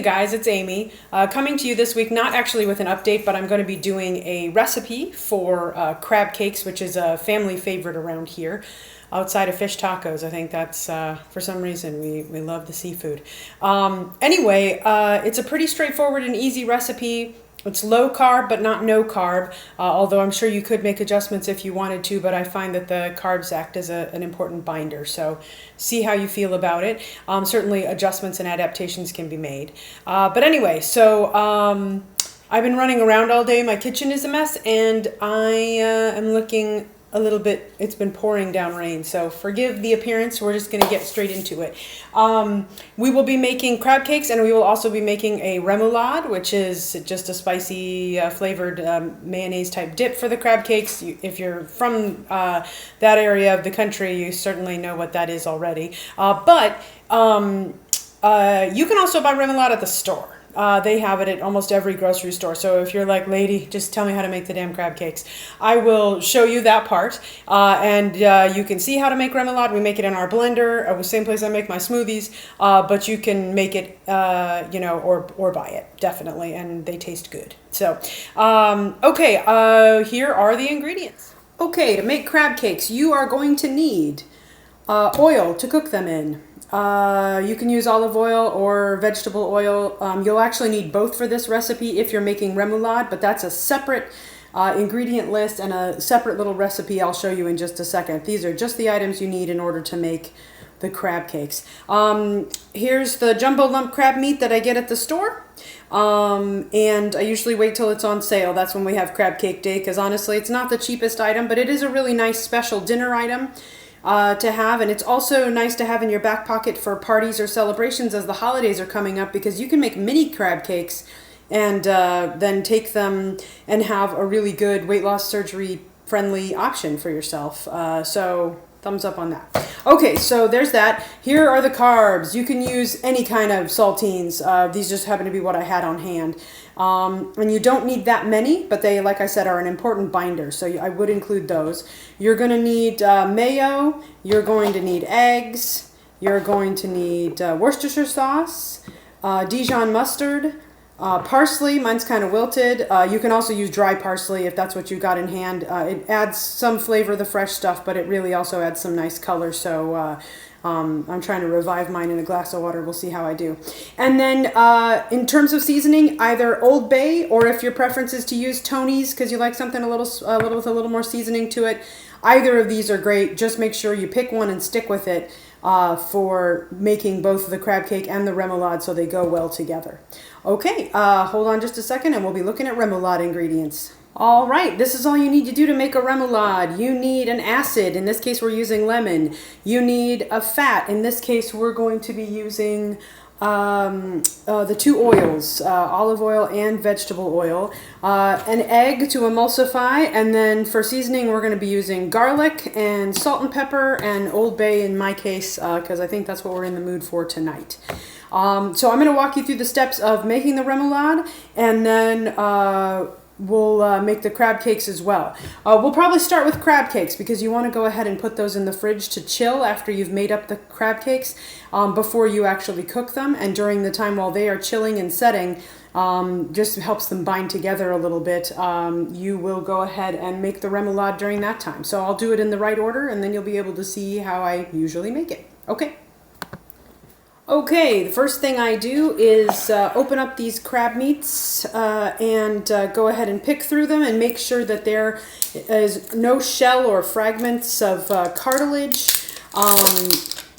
guys, it's Amy, coming to you this week, not actually with an update, but I'm going to be doing a recipe for crab cakes, which is a family favorite around here, outside of fish tacos. I think that's, for some reason, we love the seafood. Anyway, it's a pretty straightforward and easy recipe. It's low carb, but not no carb, although I'm sure you could make adjustments if you wanted to, but I find that the carbs act as an important binder. So see how you feel about it. Certainly adjustments and adaptations can be made. But anyway, so I've been running around all day. My kitchen is a mess, and I am looking a little bit, it's been pouring down rain, so forgive the appearance. We're just going to get straight into it. We will be making crab cakes, and we will also be making a remoulade, which is just a spicy flavored mayonnaise type dip for the crab cakes. If you're from that area of the country, you certainly know what that is already. But you can also buy remoulade at the store. They have it at almost every grocery store. So if you're like, lady, just tell me how to make the damn crab cakes, I will show you that part. And you can see how to make remoulade. We make it in our blender, the same place I make my smoothies. But you can make it, or buy it, definitely. And they taste good. So, okay, here are the ingredients. Okay, to make crab cakes, you are going to need oil to cook them in. You can use olive oil or vegetable oil. You'll actually need both for this recipe if you're making remoulade, but that's a separate ingredient list and a separate little recipe I'll show you in just a second. These are just the items you need in order to make the crab cakes. Here's the jumbo lump crab meat that I get at the store. And I usually wait till it's on sale. That's when we have crab cake day, because honestly, it's not the cheapest item, but it is a really nice special dinner item to have, and it's also nice to have in your back pocket for parties or celebrations as the holidays are coming up, because you can make mini crab cakes and then take them and have a really good weight loss surgery friendly option for yourself. So thumbs up on that. Okay, so there's that. Here are the carbs. You can use any kind of saltines. These just happen to be what I had on hand. And you don't need that many, but they, like I said, are an important binder, so I would include those. You're going to need mayo. You're going to need eggs. You're going to need Worcestershire sauce, Dijon mustard, parsley. Mine's kind of wilted. You can also use dry parsley if that's what you got in hand. It adds some flavor, the fresh stuff, but it really also adds some nice color. So I'm trying to revive mine in a glass of water. We'll see how I do. And then in terms of seasoning, either Old Bay, or if your preference is to use Tony's because you like something a little with a little more seasoning to it, either of these are great. Just make sure you pick one and stick with it for making both the crab cake and the remoulade so they go well together. Okay, hold on just a second and we'll be looking at remoulade ingredients. All right, this is all you need to do to make a remoulade. You need an acid. In this case, we're using lemon. You need a fat. In this case, we're going to be using the two oils, olive oil and vegetable oil, an egg to emulsify, and then for seasoning, we're going to be using garlic and salt and pepper and Old Bay in my case, because I think that's what we're in the mood for tonight. So I'm going to walk you through the steps of making the remoulade, and then we'll make the crab cakes as well. We'll probably start with crab cakes because you want to go ahead and put those in the fridge to chill after you've made up the crab cakes before you actually cook them. And during the time while they are chilling and setting, just helps them bind together a little bit. You will go ahead and make the remoulade during that time. So I'll do it in the right order, and then you'll be able to see how I usually make it. Okay. Okay, the first thing I do is open up these crab meats and go ahead and pick through them and make sure that there is no shell or fragments of cartilage.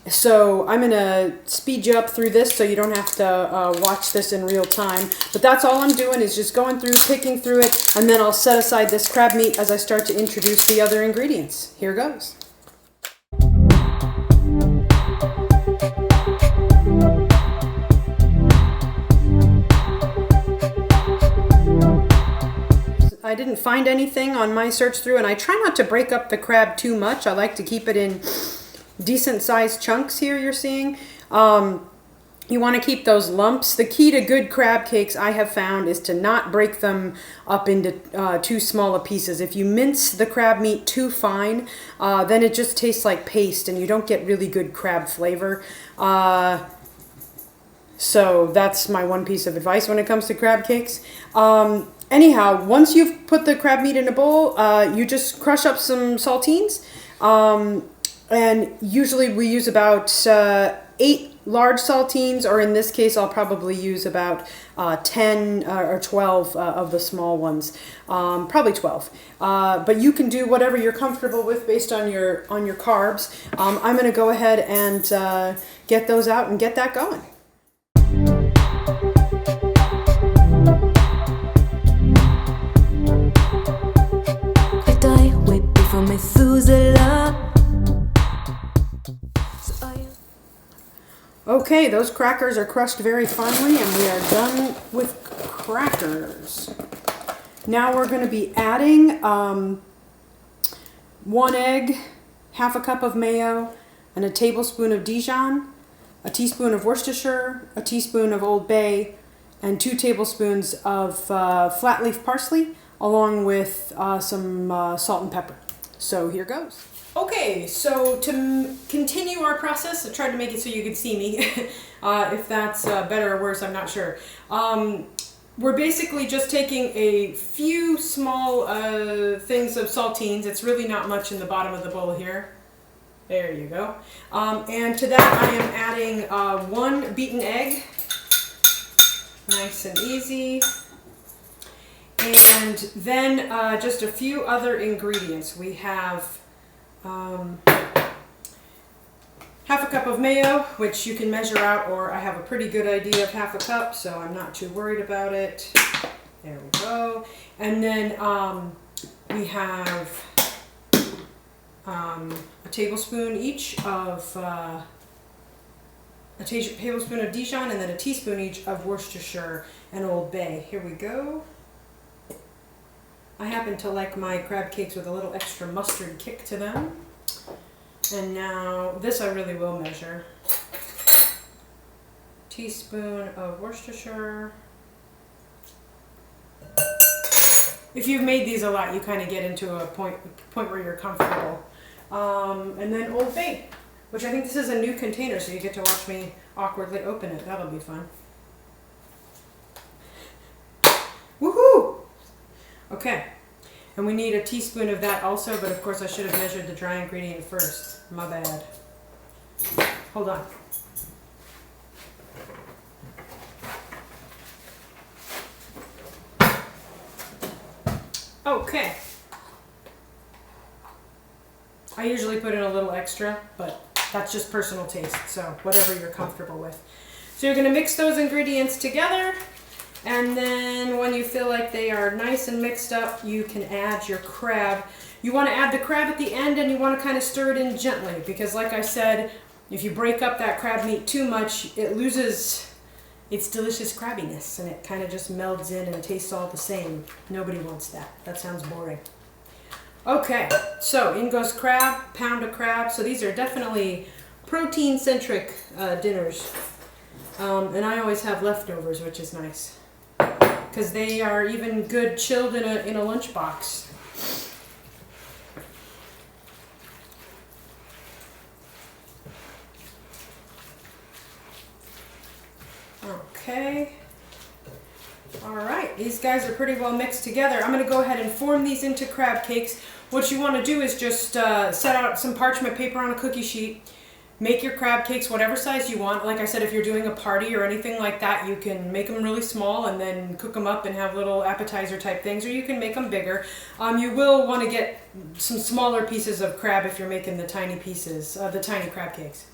So I'm going to speed you up through this so you don't have to watch this in real time. But that's all I'm doing is just going through, picking through it, and then I'll set aside this crab meat as I start to introduce the other ingredients. Here goes. I didn't find anything on my search through, and I try not to break up the crab too much. I like to keep it in decent sized chunks here you're seeing. You want to keep those lumps. The key to good crab cakes I have found is to not break them up into too small of pieces. If you mince the crab meat too fine, then it just tastes like paste and you don't get really good crab flavor. So that's my one piece of advice when it comes to crab cakes. Anyhow, once you've put the crab meat in a bowl, you just crush up some saltines. And usually we use about 8 large saltines, or in this case I'll probably use about 10 or 12 of the small ones, probably 12. But you can do whatever you're comfortable with based on your carbs. I'm going to go ahead and get those out and get that going. Okay, those crackers are crushed very finely, and we are done with crackers. Now we're going to be adding 1 egg, half a cup of mayo, and a tablespoon of Dijon, a teaspoon of Worcestershire, a teaspoon of Old Bay, and 2 tablespoons of flat leaf parsley, along with some salt and pepper. So here goes. Okay, so to continue our process, I tried to make it so you could see me. If that's better or worse, I'm not sure. We're basically just taking a few small things of saltines. It's really not much in the bottom of the bowl here. There you go. And to that I am adding 1 beaten egg. Nice and easy. And then just a few other ingredients. We have half a cup of mayo, which you can measure out, or I have a pretty good idea of half a cup, so I'm not too worried about it. There we go. And then we have a tablespoon each of a tablespoon of Dijon, and then a teaspoon each of Worcestershire and Old Bay. Here we go. I happen to like my crab cakes with a little extra mustard kick to them. And now, this I really will measure. Teaspoon of Worcestershire. If you've made these a lot, you kind of get into a point where you're comfortable. And then Old Bay, which I think this is a new container, so you get to watch me awkwardly open it. That'll be fun. Woohoo! Okay, and we need a teaspoon of that also, but of course I should have measured the dry ingredient first. My bad. Hold on. Okay. I usually put in a little extra, but that's just personal taste, so whatever you're comfortable with. So you're going to mix those ingredients together. And then when you feel like they are nice and mixed up, you can add your crab. You want to add the crab at the end, and you want to kind of stir it in gently, because like I said, if you break up that crab meat too much, it loses its delicious crabbiness, and it kind of just melds in and tastes all the same. Nobody wants that. That sounds boring. Okay, so in goes crab, pound of crab. So these are definitely protein-centric dinners. And I always have leftovers, which is nice, because they are even good chilled in a lunchbox. Okay. All right, these guys are pretty well mixed together. I'm going to go ahead and form these into crab cakes. What you want to do is just set out some parchment paper on a cookie sheet. Make your crab cakes whatever size you want. Like I said, if you're doing a party or anything like that, you can make them really small and then cook them up and have little appetizer type things, or you can make them bigger. You will want to get some smaller pieces of crab if you're making the tiny pieces, the tiny crab cakes.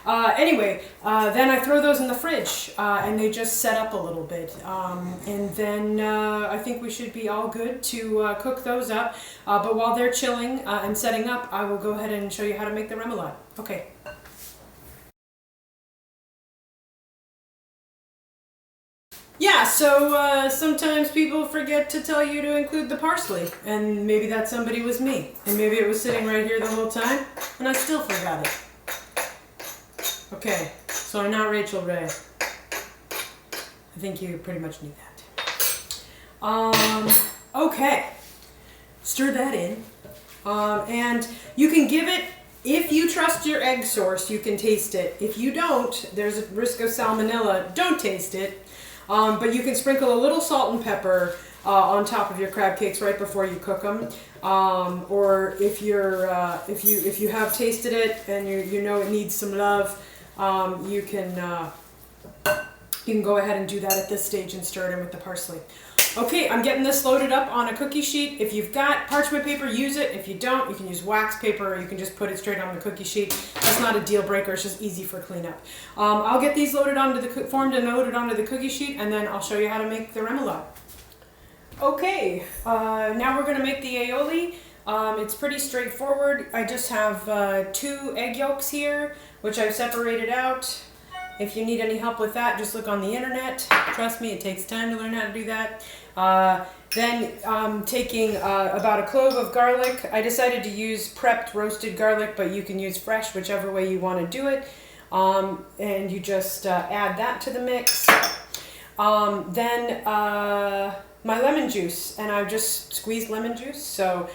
Anyway, then I throw those in the fridge and they just set up a little bit. And then I think we should be all good to cook those up. But while they're chilling and setting up, I will go ahead and show you how to make the remoulade. Okay. Yeah, so sometimes people forget to tell you to include the parsley, and maybe that somebody was me, and maybe it was sitting right here the whole time, and I still forgot it. Okay, so I'm not Rachel Ray. I think you pretty much need that. Okay, stir that in, and you can give it If you trust your egg source, you can taste it. If you don't, there's a risk of salmonella. Don't taste it. But you can sprinkle a little salt and pepper on top of your crab cakes right before you cook them. Or if you have tasted it and you know it needs some love, you can go ahead and do that at this stage and stir it in with the parsley. Okay, I'm getting this loaded up on a cookie sheet. If you've got parchment paper, use it. If you don't, you can use wax paper, or you can just put it straight on the cookie sheet. That's not a deal breaker. It's just easy for cleanup. I'll get these formed and loaded onto the cookie sheet, and then I'll show you how to make the remoulade. Okay, now we're going to make the aioli. It's pretty straightforward. I just have 2 egg yolks here, which I've separated out. If you need any help with that, just look on the internet. Trust me, it takes time to learn how to do that. Then I'm taking about a clove of garlic. I decided to use prepped roasted garlic, but you can use fresh, whichever way you want to do it. And you just add that to the mix. Then my lemon juice, and I've just squeezed lemon juice, so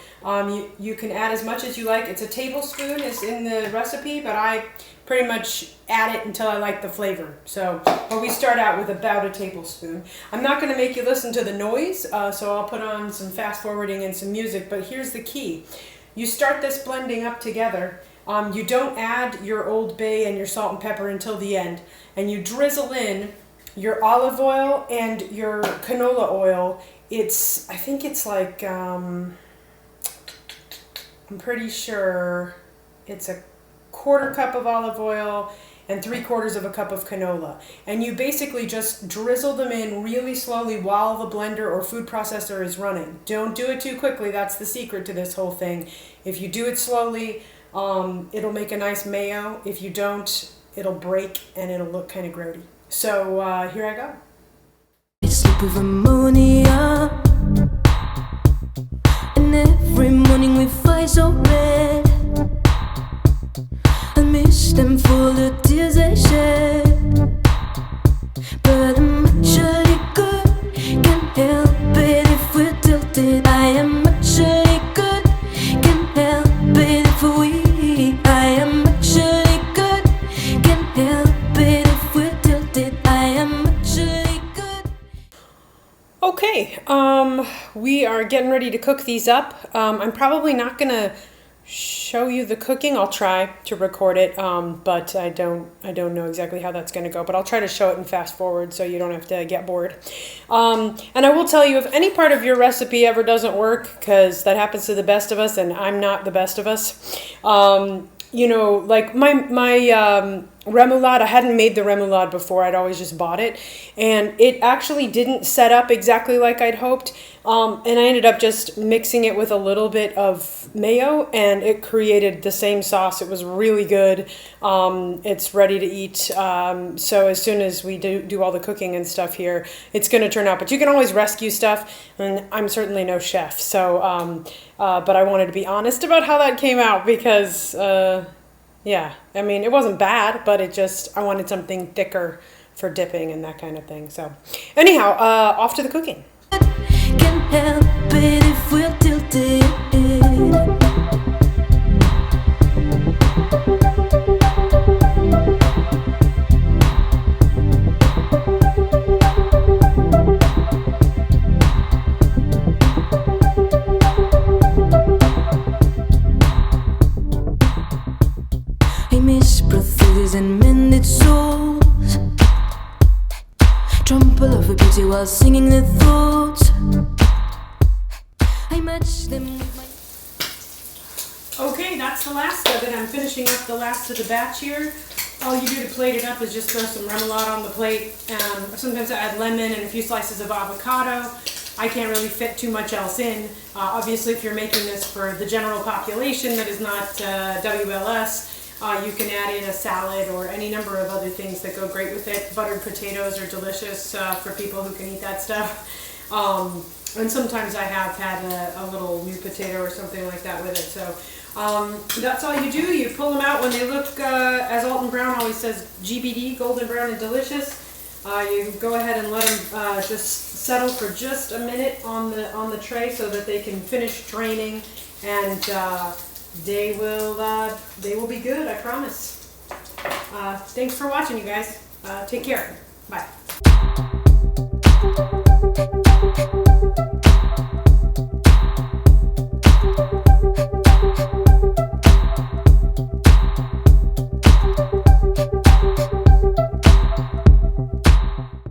you can add as much as you like. It's a tablespoon is in the recipe, but I pretty much add it until I like the flavor. So, but we start out with about a tablespoon. I'm not going to make you listen to the noise, so I'll put on some fast forwarding and some music, but here's the key. You start this blending up together. You don't add your Old Bay and your salt and pepper until the end, and you drizzle in your olive oil and your canola oil. I think it's like, I'm pretty sure it's a 1/4 cup of olive oil and 3/4 of a cup of canola. And you basically just drizzle them in really slowly while the blender or food processor is running. Don't do it too quickly. That's the secret to this whole thing. If you do it slowly, it'll make a nice mayo. If you don't, it'll break and it'll look kind of grody. So here I go. Sleep with ammonia, and every morning we fight so red. I miss them for the tears they shed, but I'm actually good. Can't help it if we're tilted. I am actually good. Can't help it if we're weak. I am actually good. Can't help it if we're tilted. I am actually good. Okay, we are getting ready to cook these up. I'm probably not gonna show you the cooking. I'll try to record it, but I don't know exactly how that's going to go, but I'll try to show it in fast forward so you don't have to get bored. And I will tell you, if any part of your recipe ever doesn't work, because that happens to the best of us, and I'm not the best of us, you know, like my remoulade, I hadn't made the remoulade before. I'd always just bought it, and it actually didn't set up exactly like I'd hoped, and I ended up just mixing it with a little bit of mayo, and it created the same sauce. It was really good. It's ready to eat, so as soon as we do all the cooking and stuff here, it's going to turn out. But you can always rescue stuff, and I'm certainly no chef, so but I wanted to be honest about how that came out, because yeah, I mean, it wasn't bad, but I wanted something thicker for dipping and that kind of thing. So anyhow, off to the cooking. Can't help it if we're tilted. I miss brothels and mended souls. Trample of a beauty while singing their thoughts. I match them with my... Okay, that's the last of it. I'm finishing up the last of the batch here. All you do to plate it up is just throw some remoulade on the plate. Sometimes I add lemon and a few slices of avocado. I can't really fit too much else in. Obviously, if you're making this for the general population that is not WLS, you can add in a salad or any number of other things that go great with it. Buttered potatoes are delicious for people who can eat that stuff. And sometimes I have had a little new potato or something like that with it. So that's all you do. You pull them out when they look, as Alton Brown always says, GBD, golden brown and delicious. You go ahead and let them just settle for just a minute on the tray so that they can finish draining, and They will be good, I promise. Thanks for watching, you guys. Take care. Bye.